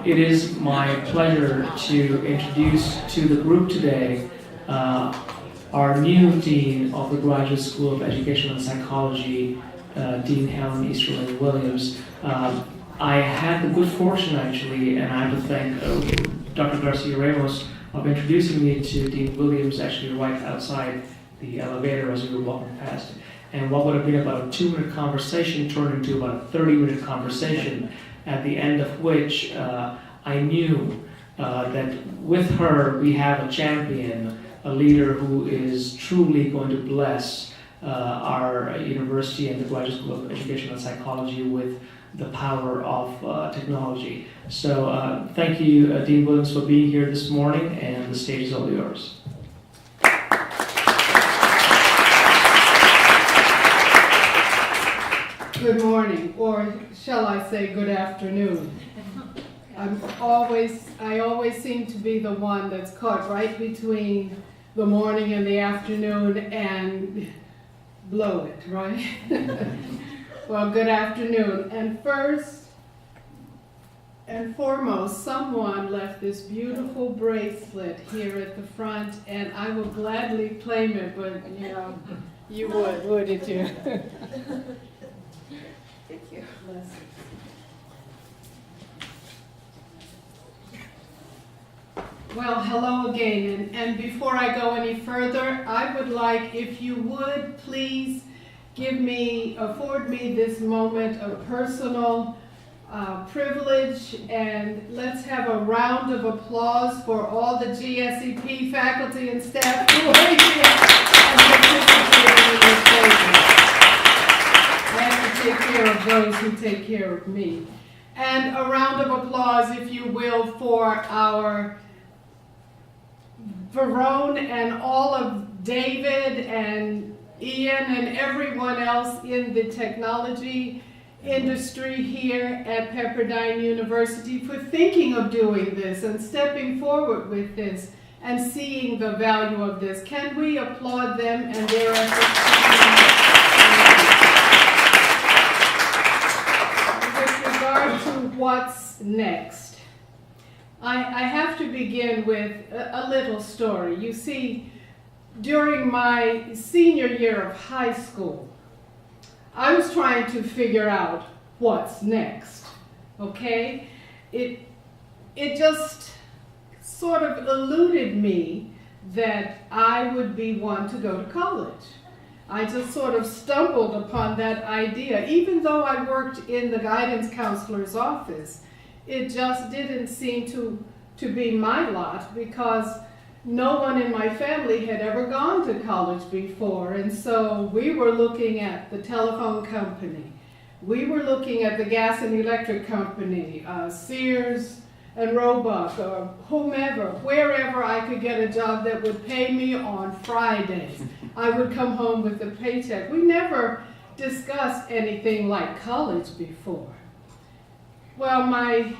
It is my pleasure to introduce to the group today our new Dean of the Graduate School of Education and Psychology, Dean Helen Easterling Williams. I had the good fortune, actually, and I have to thank Dr. Garcia Ramos of introducing me to Dean Williams, actually right outside the elevator as we were walking past. And what would have been about a 2-minute conversation turned into about a 30-minute conversation, at the end of which I knew that with her we have a champion, a leader who is truly going to bless our university and the Graduate School of Education and Psychology with the power of technology. So thank you, Dean Williams, for being here this morning, and the stage is all yours. Good morning, or shall I say good afternoon. I always seem to be the one that's caught right between the morning and the afternoon and blow it, right? Well, good afternoon. And first and foremost, someone left this beautiful bracelet here at the front, and I will gladly claim it, but you would, wouldn't you? Thank you. Bless you. Well, hello again, and before I go any further, I would like, if you would, please afford me this moment of personal privilege, and let's have a round of applause for all the GSEP faculty and staff who are here and participating in this program. I have to take care of those who take care of me. And a round of applause, if you will, for our Verone and all of David and Ian and everyone else in the technology industry here at Pepperdine University for thinking of doing this and stepping forward with this and seeing the value of this. Can we applaud them and their efforts? With regard to what's next, I have to begin with a little story. You see, during my senior year of high school, I was trying to figure out what's next, okay? It just sort of eluded me that I would be one to go to college. I just sort of stumbled upon that idea. Even though I worked in the guidance counselor's office, it just didn't seem to be my lot, because no one in my family had ever gone to college before, and so we were looking at the telephone company. We were looking at the gas and electric company, Sears and Roebuck, or whomever, wherever I could get a job that would pay me on Fridays. I would come home with a paycheck. We never discussed anything like college before. Well, my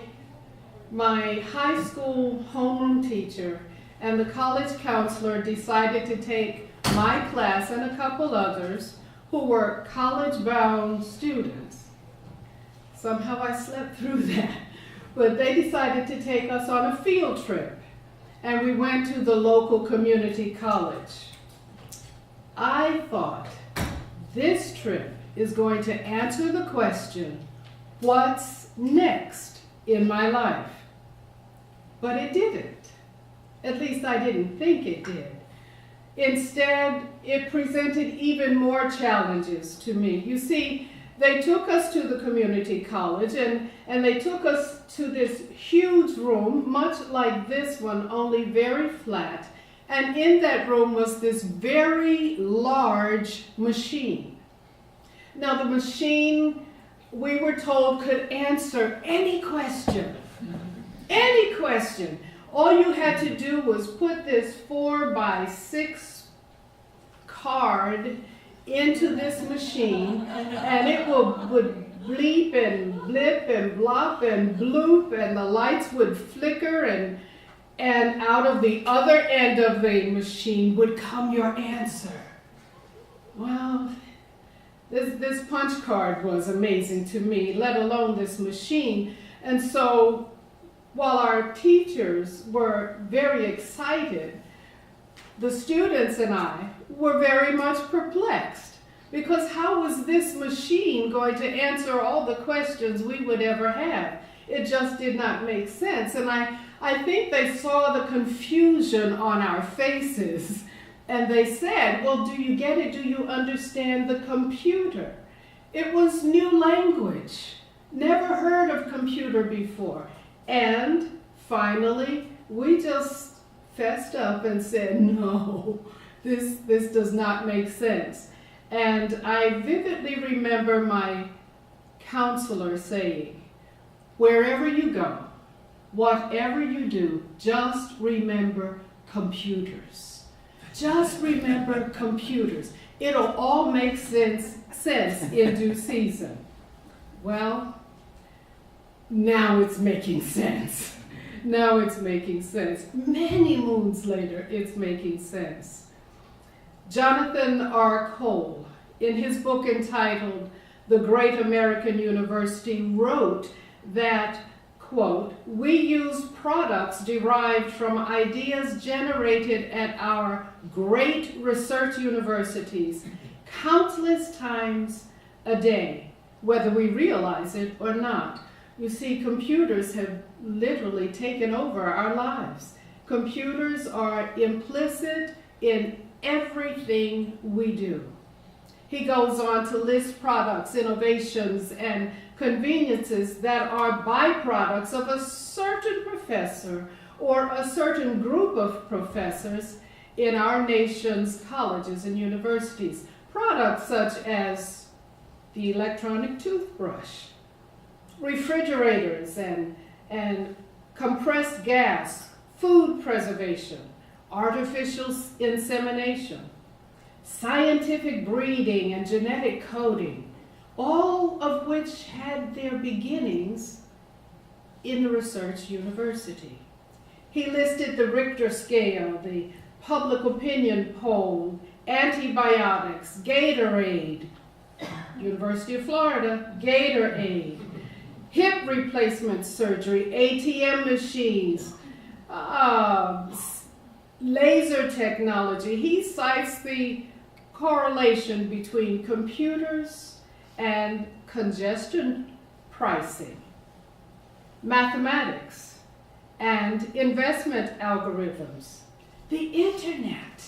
high school homeroom teacher and the college counselor decided to take my class and a couple others who were college-bound students. Somehow I slept through that. But they decided to take us on a field trip, and we went to the local community college. I thought this trip is going to answer the question, what's next in my life? But it didn't. At least I didn't think it did. Instead, it presented even more challenges to me. You see, they took us to the community college, and they took us to this huge room, much like this one, only very flat. And in that room was this very large machine. Now, the machine, we were told, could answer any question. Any question. All you had to do was put this 4x6 card into this machine, and it would bleep and blip and blop and bloop, and the lights would flicker, and out of the other end of the machine would come your answer. Well, this punch card was amazing to me, let alone this machine. And so while our teachers were very excited, the students and I were very much perplexed, because how was this machine going to answer all the questions we would ever have? It just did not make sense. And I think they saw the confusion on our faces, and they said, well, do you get it? Do you understand the computer? It was new language, never heard of computer before. And finally, we just fessed up and said, no, this does not make sense. And I vividly remember my counselor saying, wherever you go, whatever you do, just remember computers. Just remember computers. It'll all make sense in due season. Well, now it's making sense. Now it's making sense. Many moons later, it's making sense. Jonathan R. Cole, in his book entitled The Great American University, wrote that, quote, we use products derived from ideas generated at our great research universities countless times a day, whether we realize it or not. You see, computers have literally taken over our lives. Computers are implicit in everything we do. He goes on to list products, innovations, and conveniences that are byproducts of a certain professor or a certain group of professors in our nation's colleges and universities. Products such as the electronic toothbrush, refrigerators and compressed gas, food preservation, artificial insemination, scientific breeding and genetic coding, all of which had their beginnings in the research university. He listed the Richter scale, the public opinion poll, antibiotics, Gatorade, University of Florida, Gatorade, hip replacement surgery, ATM machines, laser technology. He cites the correlation between computers and congestion pricing, mathematics, and investment algorithms, the internet,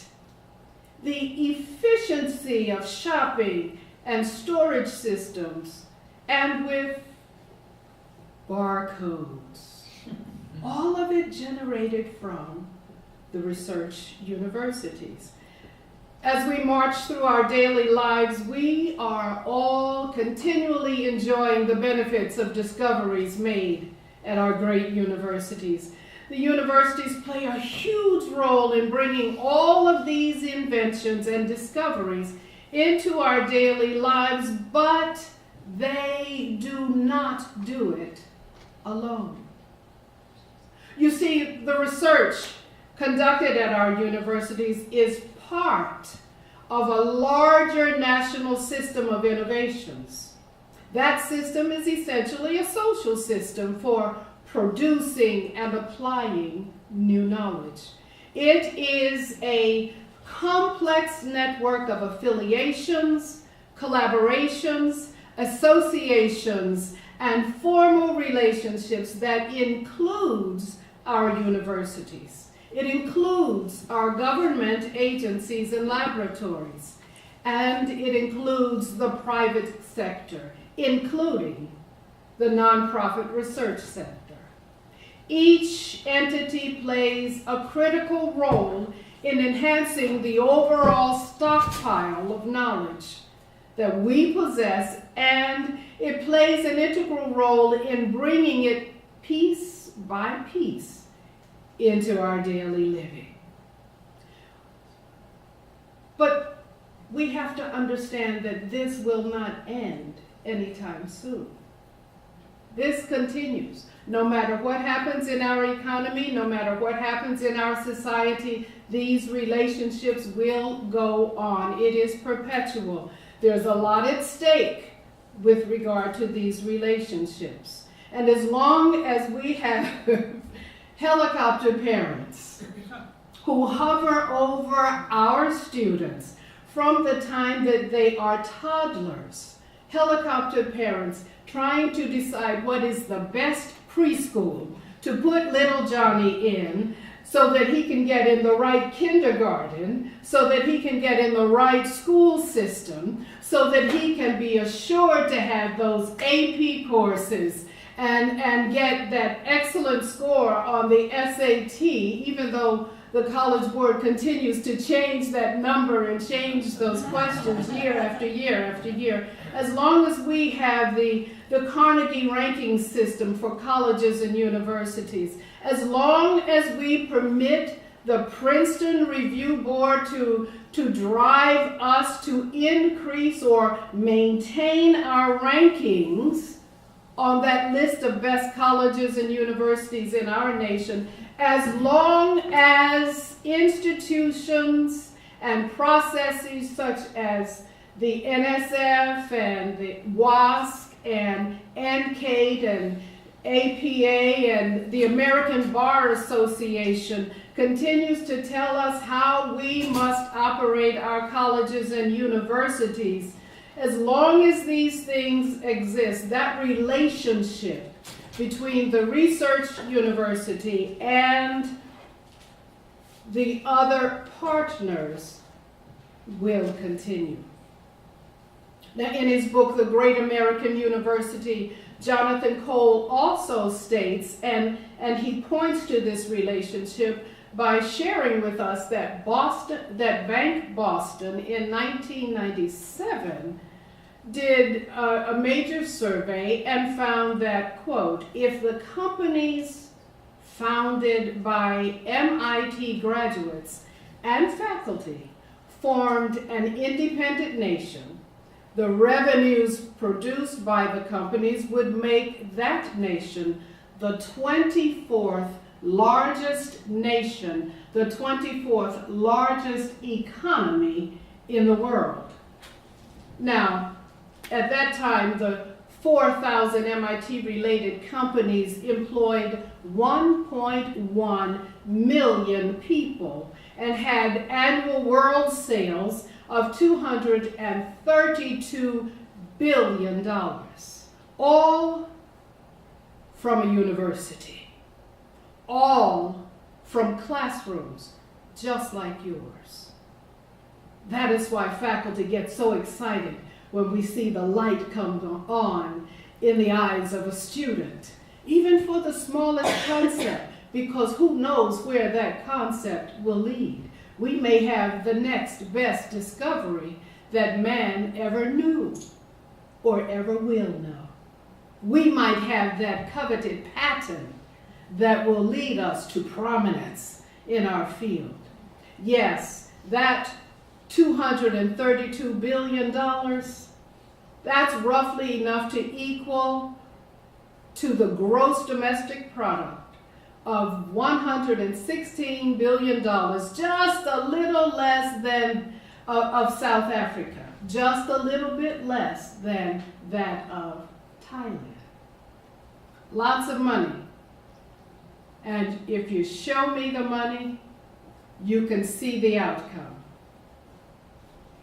the efficiency of shopping and storage systems, and with barcodes. All of it generated from the research universities. As we march through our daily lives, we are all continually enjoying the benefits of discoveries made at our great universities. The universities play a huge role in bringing all of these inventions and discoveries into our daily lives, but they do not do it alone. You see, the research conducted at our universities is part of a larger national system of innovations. That system is essentially a social system for producing and applying new knowledge. It is a complex network of affiliations, collaborations, associations, and formal relationships that includes our universities. It includes our government agencies and laboratories, and it includes the private sector, including the nonprofit research sector. Each entity plays a critical role in enhancing the overall stockpile of knowledge that we possess, and it plays an integral role in bringing it piece by piece into our daily living. But we have to understand that this will not end anytime soon. This continues. No matter what happens in our economy, no matter what happens in our society, these relationships will go on. It is perpetual. There's a lot at stake with regard to these relationships. And as long as we have helicopter parents who hover over our students from the time that they are toddlers, helicopter parents trying to decide what is the best preschool to put little Johnny in so that he can get in the right kindergarten, so that he can get in the right school system, so that he can be assured to have those AP courses and get that excellent score on the SAT, even though the College Board continues to change that number and change those questions year after year after year. As long as we have the Carnegie ranking system for colleges and universities, as long as we permit the Princeton Review Board to drive us to increase or maintain our rankings on that list of best colleges and universities in our nation, as long as institutions and processes such as the NSF and the WASC and NCATE and APA and the American Bar Association continues to tell us how we must operate our colleges and universities, as long as these things exist, that relationship between the research university and the other partners will continue. Now, in his book, The Great American University, Jonathan Cole also states, and he points to this relationship by sharing with us that Bank Boston in 1997 did a major survey and found that, quote, if the companies founded by MIT graduates and faculty formed an independent nation, the revenues produced by the companies would make that nation the 24th largest nation, the 24th largest economy in the world. Now, at that time, the 4,000 MIT-related companies employed 1.1 million people and had annual world sales of $232 billion, all from a university, all from classrooms just like yours. That is why faculty get so excited when we see the light come on in the eyes of a student, even for the smallest concept, because who knows where that concept will lead. We may have the next best discovery that man ever knew or ever will know. We might have that coveted patent that will lead us to prominence in our field. Yes, that $232 billion, that's roughly enough to equal to the gross domestic product of $116 billion, just a little less than of South Africa, just a little bit less than that of Thailand. Lots of money. And if you show me the money, you can see the outcome.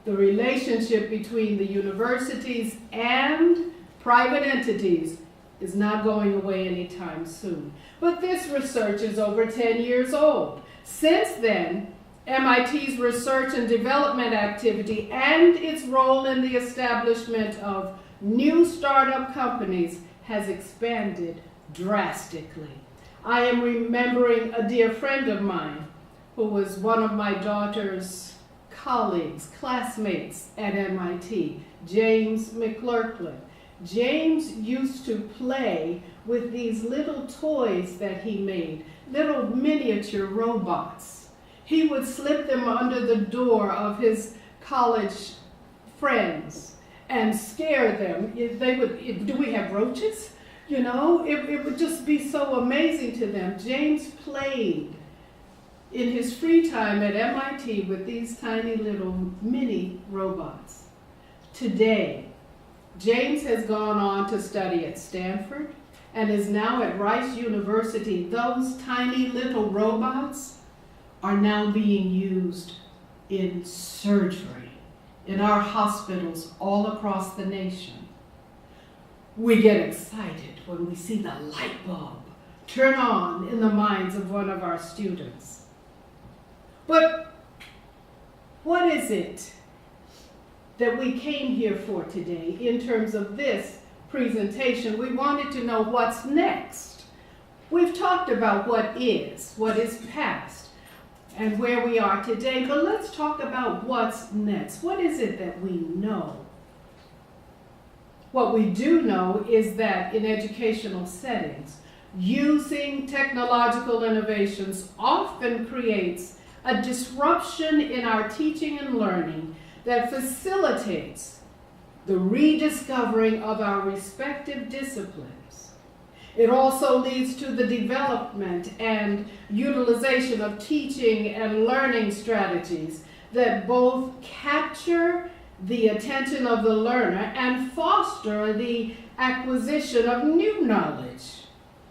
The relationship between the universities and private entities is not going away anytime soon. But this research is over 10 years old. Since then, MIT's research and development activity and its role in the establishment of new startup companies has expanded drastically. I am remembering a dear friend of mine who was one of my daughter's colleagues, classmates at MIT, James McClurkin. James used to play with these little toys that he made, little miniature robots. He would slip them under the door of his college friends and scare them. They would, do we have roaches? You know, it would just be so amazing to them. James played in his free time at MIT with these tiny little mini robots. Today, James has gone on to study at Stanford and is now at Rice University, those tiny little robots are now being used in surgery, in our hospitals all across the nation. We get excited when we see the light bulb turn on in the minds of one of our students. But what is it that we came here for today in terms of this presentation? We wanted to know what's next. We've talked about what is past, and where we are today, but let's talk about what's next. What is it that we know? What we do know is that in educational settings, using technological innovations often creates a disruption in our teaching and learning that facilitates the rediscovering of our respective disciplines. It also leads to the development and utilization of teaching and learning strategies that both capture the attention of the learner and foster the acquisition of new knowledge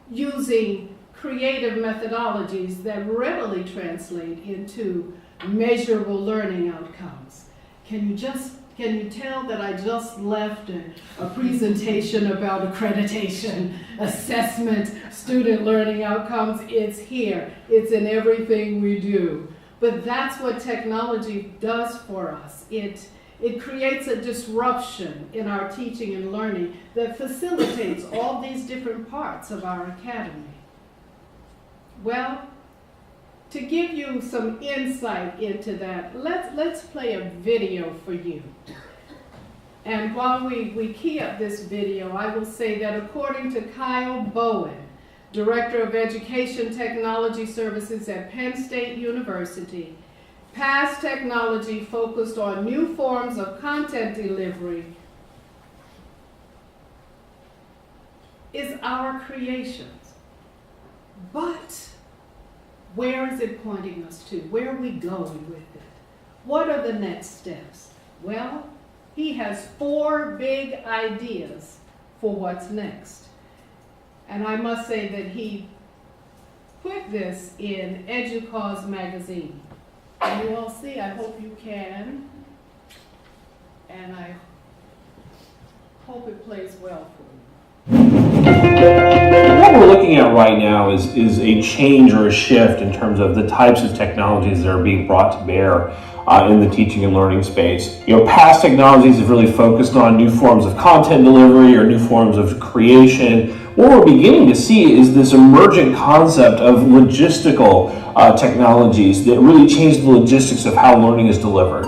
using creative methodologies that readily translate into measurable learning outcomes. Can you tell that I just left a presentation about accreditation, assessment, student learning outcomes? It's here. It's in everything we do. But that's what technology does for us. It creates a disruption in our teaching and learning that facilitates all these different parts of our academy. Well, to give you some insight into that, let's play a video for you. And while we key up this video, I will say that according to Kyle Bowen, Director of Education Technology Services at Penn State University, past technology focused on new forms of content delivery is our creations. But where is it pointing us to? Where are we going with it? What are the next steps? Well, he has 4 big ideas for what's next. And I must say that he put this in EDUCAUSE magazine. Can you all see? I hope you can. And I hope it plays well for you. What we're looking at right now is a change or a shift in terms of the types of technologies that are being brought to bear in the teaching and learning space. Past technologies have really focused on new forms of content delivery or new forms of creation. What we're beginning to see is this emergent concept of logistical technologies that really change the logistics of how learning is delivered.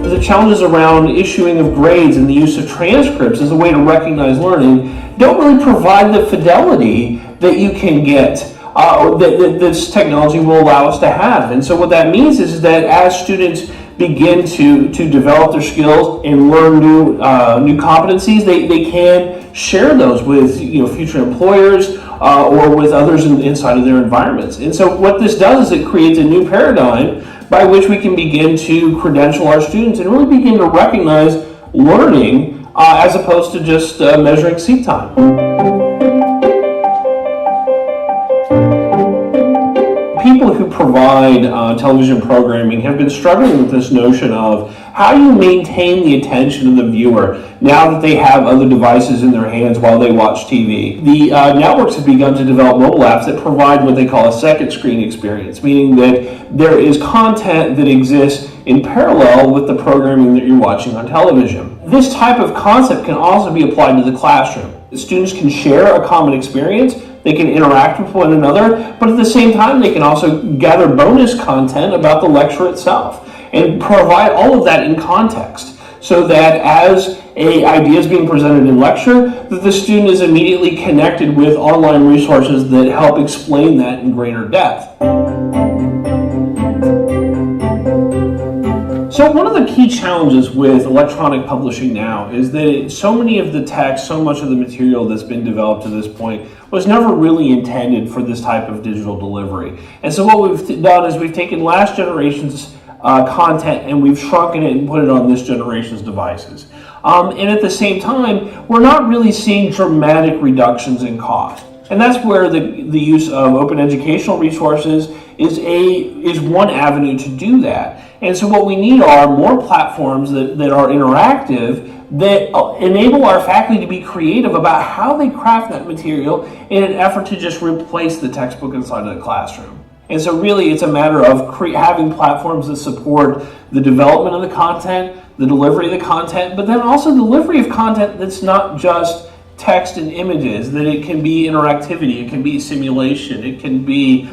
The challenges around issuing of grades and the use of transcripts as a way to recognize learning don't really provide the fidelity that you can get, that this technology will allow us to have. And so what that means is that as students begin to develop their skills and learn new competencies, they can share those with future employers or with others inside of their environments. And so what this does is it creates a new paradigm by which we can begin to credential our students and really begin to recognize learning as opposed to just measuring seat time. People who provide television programming have been struggling with this notion of how do you maintain the attention of the viewer now that they have other devices in their hands while they watch TV. The networks have begun to develop mobile apps that provide what they call a second screen experience, meaning that there is content that exists in parallel with the programming that you're watching on television. This type of concept can also be applied to the classroom. The students can share a common experience, they can interact with one another, but at the same time they can also gather bonus content about the lecture itself and provide all of that in context so that as an idea is being presented in lecture, that the student is immediately connected with online resources that help explain that in greater depth. So one of the key challenges with electronic publishing now is that so many of the text, so much of the material that's been developed to this point was never really intended for this type of digital delivery. And so what we've done is we've taken last generation's content and we've shrunken it and put it on this generation's devices. And at the same time, we're not really seeing dramatic reductions in cost. And that's where the use of open educational resources is one avenue to do that. And so what we need are more platforms that are interactive, that enable our faculty to be creative about how they craft that material in an effort to just replace the textbook inside of the classroom. And so really it's a matter of having platforms that support the development of the content, the delivery of the content, but then also delivery of content that's not just text and images, that it can be interactivity, it can be simulation, it can be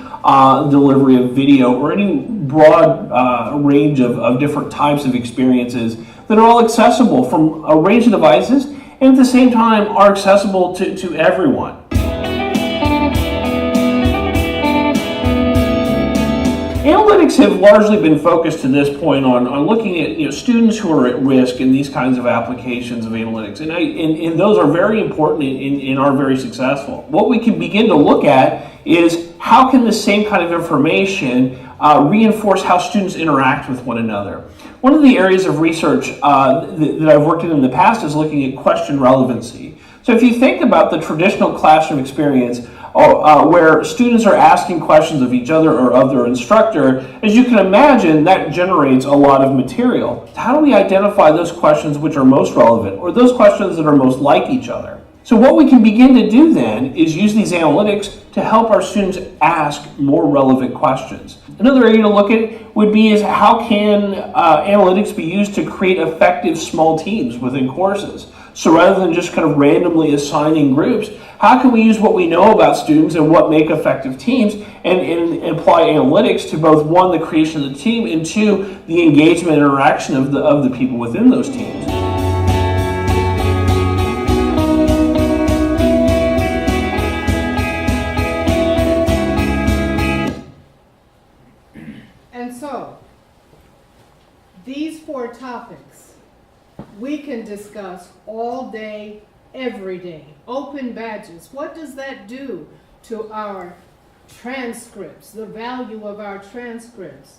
delivery of video, or any broad range of different types of experiences that are all accessible from a range of devices, and at the same time are accessible to everyone. Analytics have largely been focused to this point on looking at students who are at risk in these kinds of applications of analytics, and those are very important and are very successful. What we can begin to look at is how can the same kind of information reinforce how students interact with one another. One of the areas of research that I've worked in the past is looking at question relevancy. So if you think about the traditional classroom experience, where students are asking questions of each other or of their instructor, as you can imagine, that generates a lot of material. How do we identify those questions which are most relevant, or those questions that are most like each other? So what we can begin to do then is use these analytics to help our students ask more relevant questions. Another area to look at would be is how can analytics be used to create effective small teams within courses? So rather than just kind of randomly assigning groups, how can we use what we know about students and what make effective teams and apply analytics to both, one, the creation of the team, and two, the engagement and interaction of the people within those teams? And so, these 4 topics we can discuss all day, every day. Open badges, what does that do to our transcripts, the value of our transcripts?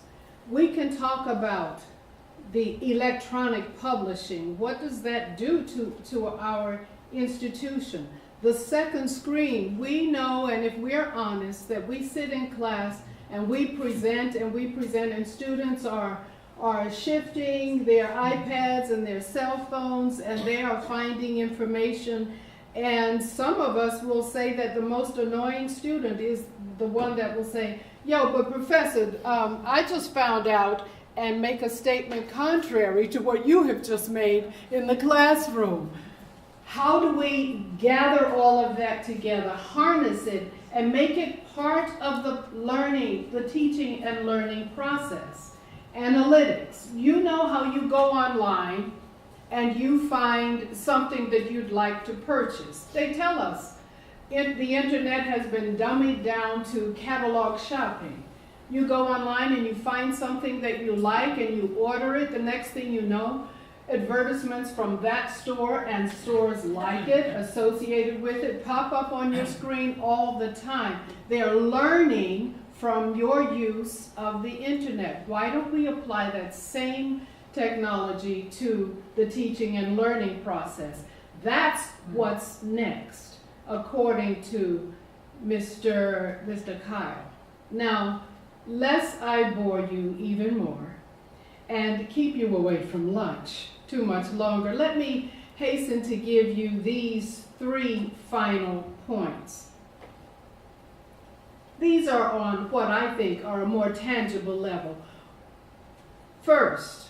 We can talk about the electronic publishing. What does that do to our institution? The second screen, we know, and if we're honest, that we sit in class and we present, and students are shifting their iPads and their cell phones, and they are finding information. And some of us will say that the most annoying student is the one that will say, yo, but professor, I just found out, and make a statement contrary to what you have just made in the classroom. How do we gather all of that together, harness it, and make it part of the learning, the teaching and learning process? Analytics. You know how you go online and you find something that you'd like to purchase. They tell us the internet has been dummied down to catalog shopping. You go online and you find something that you like and you order it. The next thing you know, advertisements from that store and stores like it, associated with it, pop up on your screen all the time. They're learning from your use of the internet. Why don't we apply that same technology to the teaching and learning process? That's what's next, according to Mr. Kyle. Now, lest I bore you even more and keep you away from lunch too much longer, let me hasten to give you these 3 final points. These are on what I think are a more tangible level. First,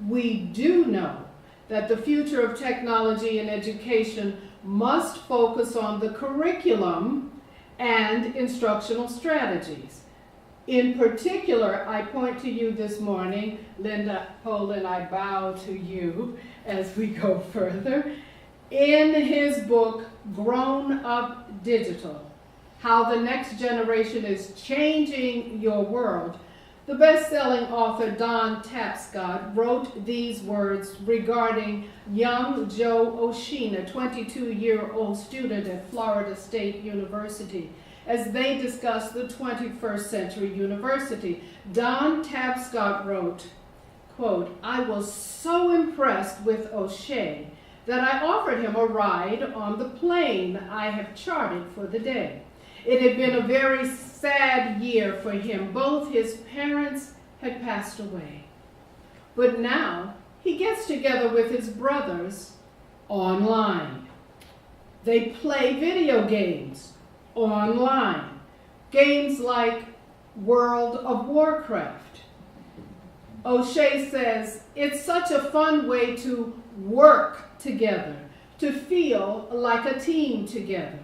we do know that the future of technology in education must focus on the curriculum and instructional strategies. In particular, I point to you this morning, Linda Poland, I bow to you as we go further, in his book, Grown Up Digital, How the Next Generation is Changing Your World. The best-selling author Don Tapscott wrote these words regarding young Joe Oshina, 22-year-old student at Florida State University, as they discussed the 21st century university. Don Tapscott wrote, quote, "I was so impressed with O'Shea that I offered him a ride on the plane I have chartered for the day. It had been a very sad year for him. Both his parents had passed away. But now he gets together with his brothers online. They play video games online. Games like World of Warcraft. O'Shea says, it's such a fun way to work together, to feel like a team together.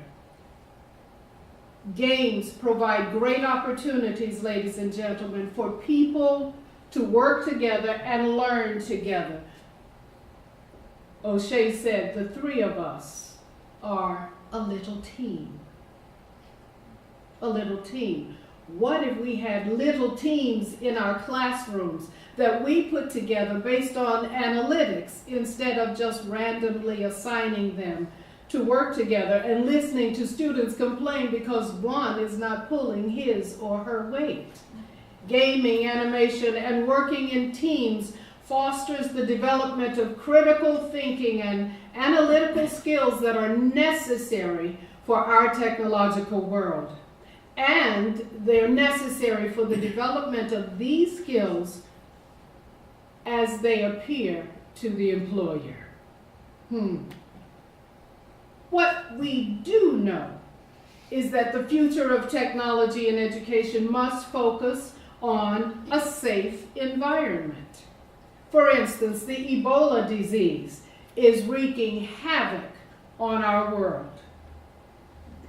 Games provide great opportunities, ladies and gentlemen, for people to work together and learn together. O'Shea said, the three of us are a little team. A little team. What if we had little teams in our classrooms that we put together based on analytics instead of just randomly assigning them to work together and listening to students complain because one is not pulling his or her weight? Gaming, animation, and working in teams fosters the development of critical thinking and analytical skills that are necessary for our technological world. And they're necessary for the development of these skills as they appear to the employer. What we do know is that the future of technology and education must focus on a safe environment. For instance, the Ebola disease is wreaking havoc on our world.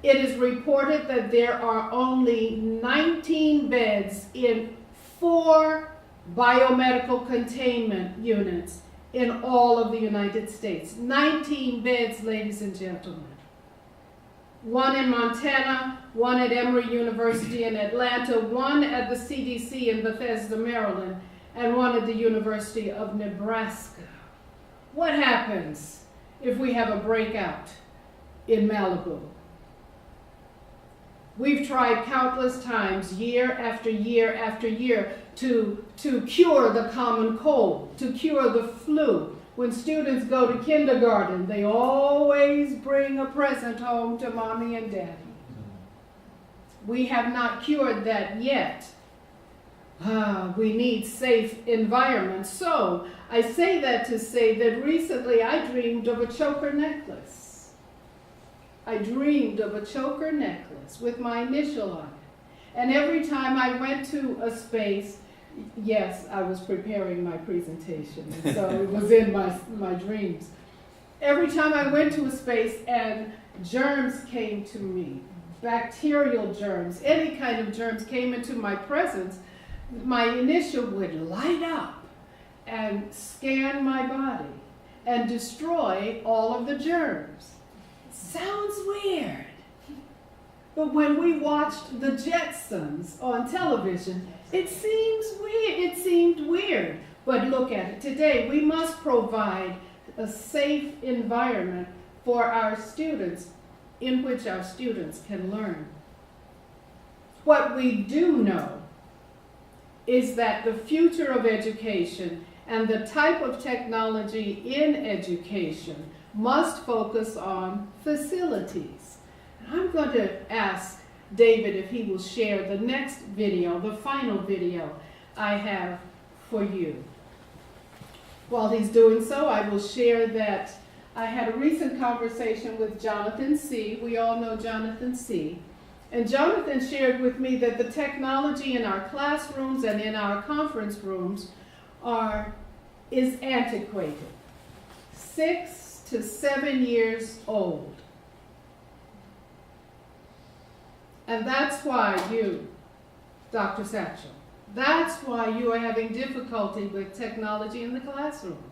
It is reported that there are only 19 beds in 4 biomedical containment units in all of the United States. 19 beds, ladies and gentlemen. One in Montana, one at Emory University in Atlanta, one at the CDC in Bethesda, Maryland, and one at the University of Nebraska. What happens if we have a breakout in Malibu? We've tried countless times, year after year after year, to cure the common cold, to cure the flu. When students go to kindergarten, they always bring a present home to mommy and daddy. We have not cured that yet. We need safe environments. So I say that to say that recently I dreamed of a choker necklace. I dreamed of a choker necklace with my initial on it. And every time I went to a space, yes, I was preparing my presentation, and so it was in my dreams. Every time I went to a space and germs came to me, bacterial germs, any kind of germs came into my presence, my initial would light up and scan my body and destroy all of the germs. Sounds weird. But when we watched the Jetsons on television, it seemed weird. But look at it today. We must provide a safe environment for our students in which our students can learn. What we do know is that the future of education and the type of technology in education must focus on facilities. And I'm going to ask David if he will share the next video, the final video I have for you. While he's doing so, I will share that I had a recent conversation with Jonathan C. We all know Jonathan C. And Jonathan shared with me that the technology in our classrooms and in our conference rooms is antiquated. 6 to 7 years old. And that's why you, Dr. Satchel, that's why you are having difficulty with technology in the classroom.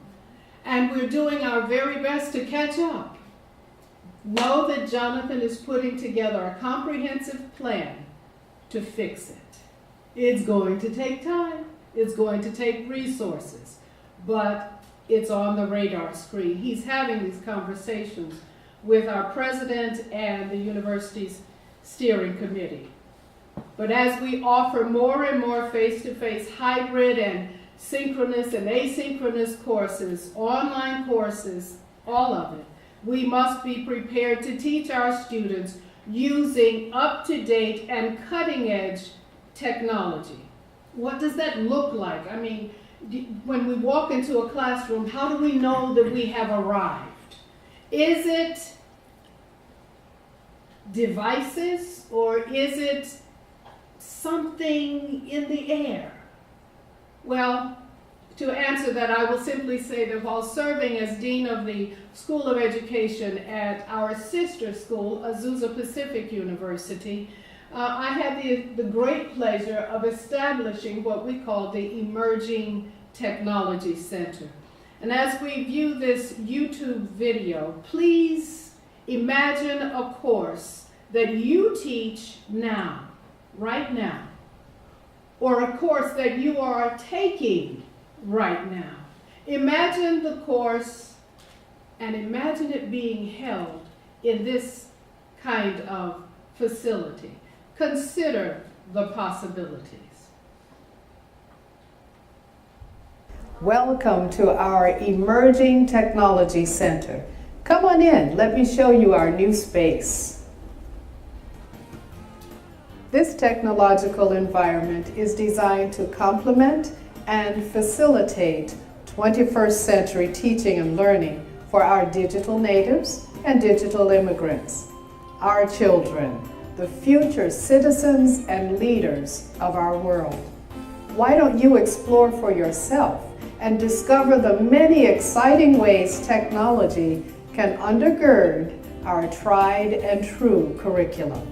And we're doing our very best to catch up. Know that Jonathan is putting together a comprehensive plan to fix it. It's going to take time. It's going to take resources. But it's on the radar screen. He's having these conversations with our president and the university's steering committee. But as we offer more and more face-to-face hybrid and synchronous and asynchronous courses, online courses, all of it. We must be prepared to teach our students using up-to-date and cutting-edge technology. What does that look like? I mean, when we walk into a classroom, how do we know that we have arrived? Is it devices or is it something in the air? Well, to answer that, I will simply say that while serving as Dean of the School of Education at our sister school, Azusa Pacific University, I had the great pleasure of establishing what we call the Emerging Technology Center. And as we view this YouTube video, please imagine a course that you teach now, right now, or a course that you are taking right now. Imagine the course and imagine it being held in this kind of facility. Consider the possibilities. Welcome to our Emerging Technology Center. Come on in, let me show you our new space. This technological environment is designed to complement and facilitate 21st century teaching and learning for our digital natives and digital immigrants, our children, the future citizens and leaders of our world. Why don't you explore for yourself and discover the many exciting ways technology can undergird our tried and true curriculum.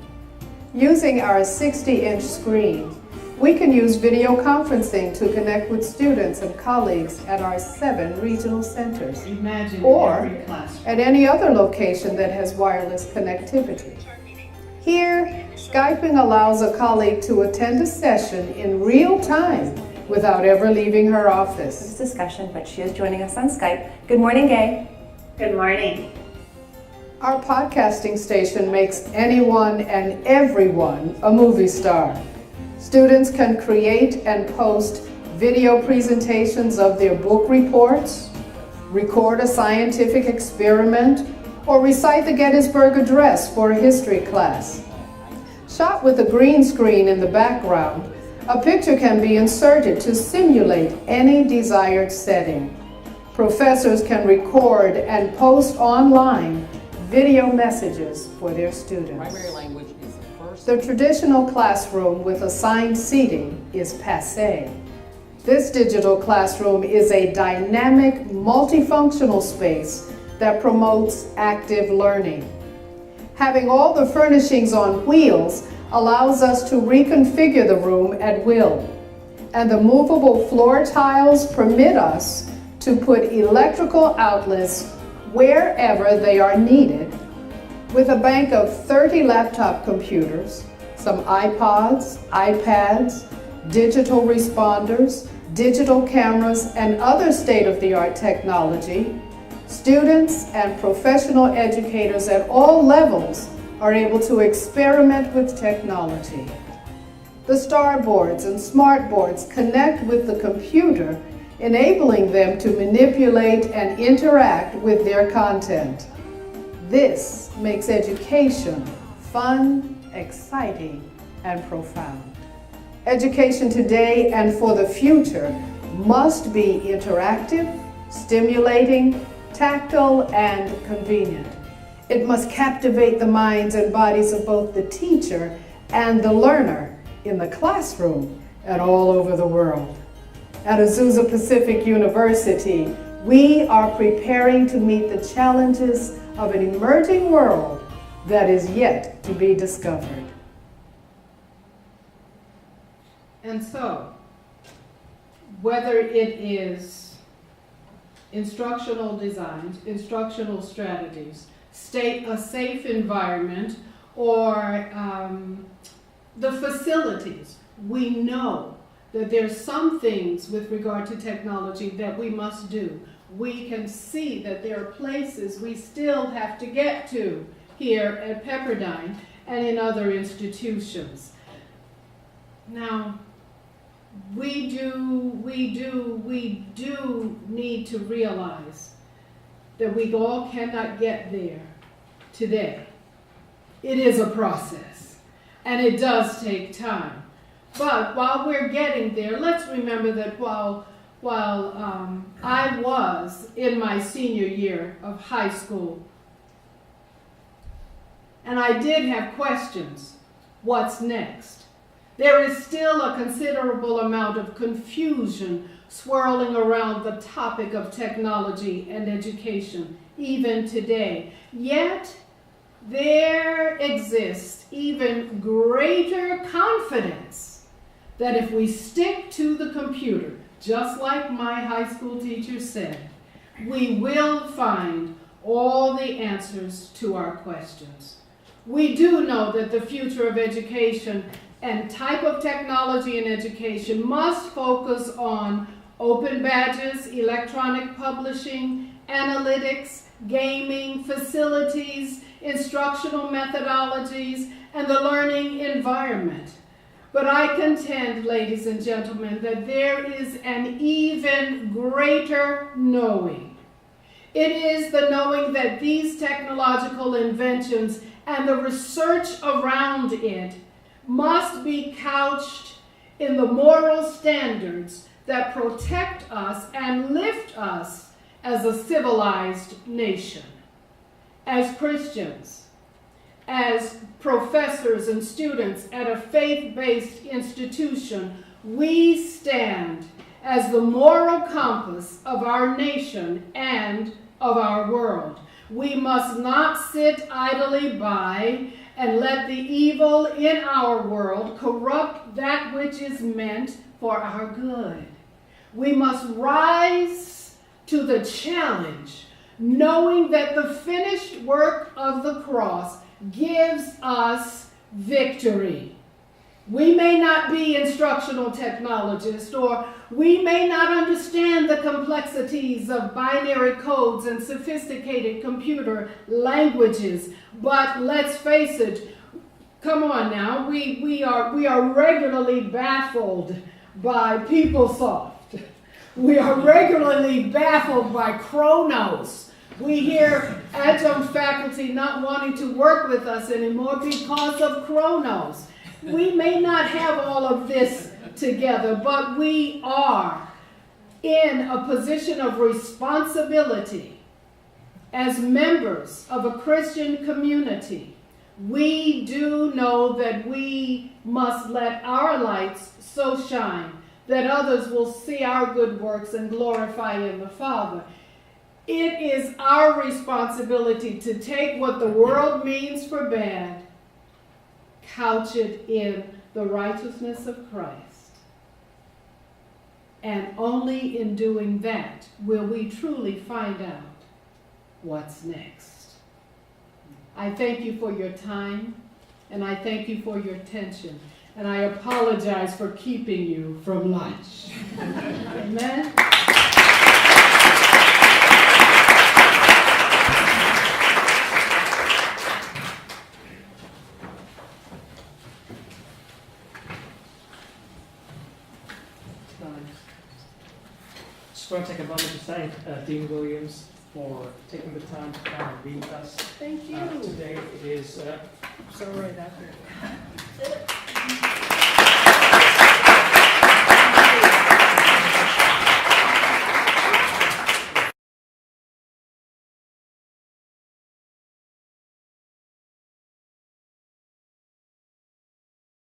Using our 60-inch screen, we can use video conferencing to connect with students and colleagues at our 7 regional centers, or at any other location that has wireless connectivity. Here, Skyping allows a colleague to attend a session in real time without ever leaving her office. This discussion, but she is joining us on Skype. Good morning, Gay. Good morning. Our podcasting station makes anyone and everyone a movie star. Students can create and post video presentations of their book reports, record a scientific experiment, or recite the Gettysburg Address for a history class. Shot with a green screen in the background, a picture can be inserted to simulate any desired setting. Professors can record and post online video messages for their students. Primary language is the first. The traditional classroom with assigned seating is passé. This digital classroom is a dynamic, multifunctional space that promotes active learning. Having all the furnishings on wheels allows us to reconfigure the room at will, and the movable floor tiles permit us to put electrical outlets wherever they are needed. With a bank of 30 laptop computers, some iPods, iPads, digital responders, digital cameras, and other state-of-the-art technology, students and professional educators at all levels are able to experiment with technology. The starboards and smartboards connect with the computer, enabling them to manipulate and interact with their content. This makes education fun, exciting, and profound. Education today and for the future must be interactive, stimulating, tactile, and convenient. It must captivate the minds and bodies of both the teacher and the learner in the classroom and all over the world. At Azusa Pacific University, we are preparing to meet the challenges of an emerging world that is yet to be discovered. And so, whether it is instructional designs, instructional strategies, a safe environment, or the facilities, we know that there's some things with regard to technology that we must do. We can see that there are places we still have to get to here at Pepperdine and in other institutions. Now, we do need to realize that we all cannot get there today. It is a process, and it does take time. But while we're getting there, let's remember that while I was in my senior year of high school, and I did have questions, what's next? There is still a considerable amount of confusion swirling around the topic of technology and education, even today. Yet, there exists even greater confidence that if we stick to the computer, just like my high school teacher said, we will find all the answers to our questions. We do know that the future of education and type of technology in education must focus on open badges, electronic publishing, analytics, gaming, facilities, instructional methodologies, and the learning environment. But I contend, ladies and gentlemen, that there is an even greater knowing. It is the knowing that these technological inventions and the research around it must be couched in the moral standards that protect us and lift us as a civilized nation. As Christians, as professors and students at a faith-based institution, we stand as the moral compass of our nation and of our world. We must not sit idly by and let the evil in our world corrupt that which is meant for our good. We must rise to the challenge, knowing that the finished work of the cross gives us victory. We may not be instructional technologists, or we may not understand the complexities of binary codes and sophisticated computer languages, but let's face it, come on now, we are regularly baffled by PeopleSoft. We are regularly baffled by Chronos. We hear adjunct faculty not wanting to work with us anymore because of Chronos. We may not have all of this together, but we are in a position of responsibility as members of a Christian community. We do know that we must let our lights so shine that others will see our good works and glorify in the Father. It is our responsibility to take what the world means for bad, couch it in the righteousness of Christ. And only in doing that will we truly find out what's next. I thank you for your time, and I thank you for your attention, and I apologize for keeping you from lunch. Amen? Just want to take a moment to thank Dean Williams for taking the time to come and read us. Thank you. Today it is So right after.